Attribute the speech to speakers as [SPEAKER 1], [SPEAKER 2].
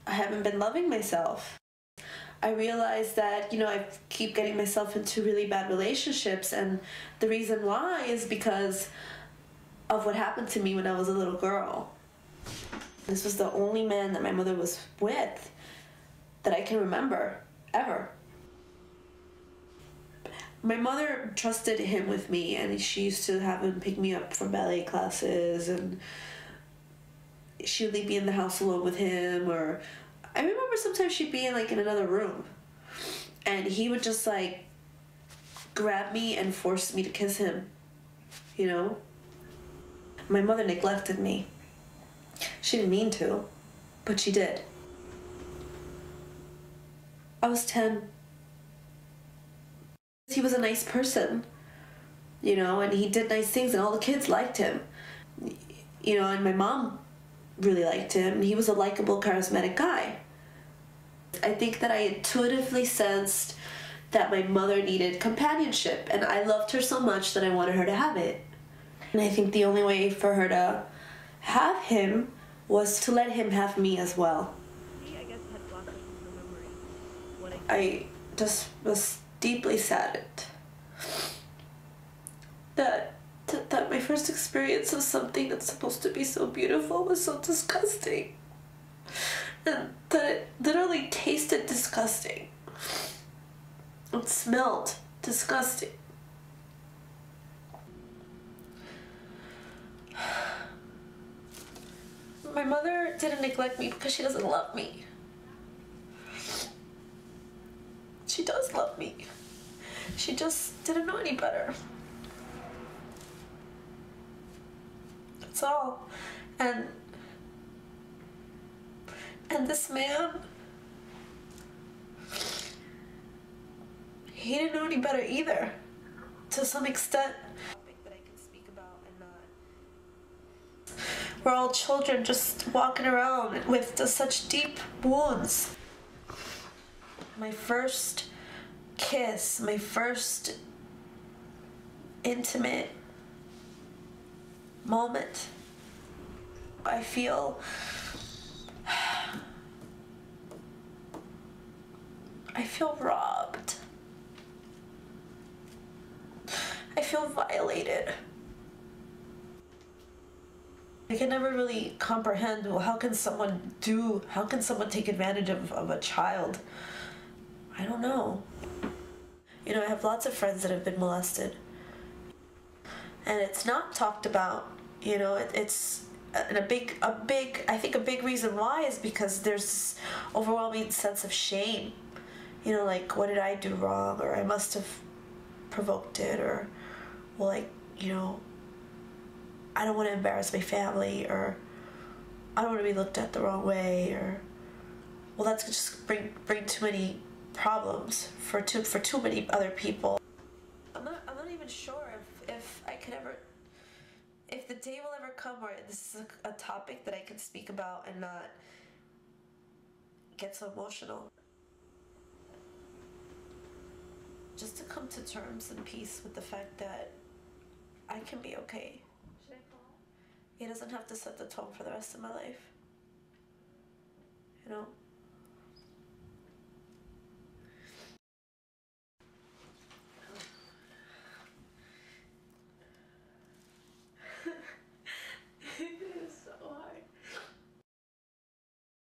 [SPEAKER 1] I haven't been loving myself. I realized that, I keep getting myself into really bad relationships, and the reason why is because of what happened to me when I was a little girl. This was the only man that my mother was with that I can remember, ever. My mother trusted him with me, and she used to have him pick me up from ballet classes, and she would leave me in the house alone with him, or I remember sometimes she'd be in another room, and he would just grab me and force me to kiss him, My mother neglected me. She didn't mean to, but she did. I was 10. He was a nice person, and he did nice things, and all the kids liked him, and my mom really liked him. He was a likable, charismatic guy. I think that I intuitively sensed that my mother needed companionship, and I loved her so much that I wanted her to have it. And I think the only way for her to have him was to let him have me as well. I just was deeply saddened that my first experience of something that's supposed to be so beautiful was so disgusting, and that it literally tasted disgusting. It smelled disgusting. My mother didn't neglect me because she doesn't love me. She does love me. She just didn't know any better. That's all. And this man, he didn't know any better either, to some extent. That I can speak about and not. We're all children just walking around with such deep wounds. My first kiss, my first intimate moment, I feel robbed. I feel violated. I can never really comprehend, well, how can someone take advantage of a child? I don't know. I have lots of friends that have been molested, and it's not talked about. It's I think a big reason why is because there's this overwhelming sense of shame. What did I do wrong, or I must have provoked it, or well, I don't want to embarrass my family, or I don't want to be looked at the wrong way, or well, that's just bring too many problems for too many other people. I'm not even sure if I could ever, if the day will ever come where this is a topic that I can speak about and not get so emotional. Just to come to terms and peace with the fact that I can be okay. Should I call? It doesn't have to set the tone for the rest of my life.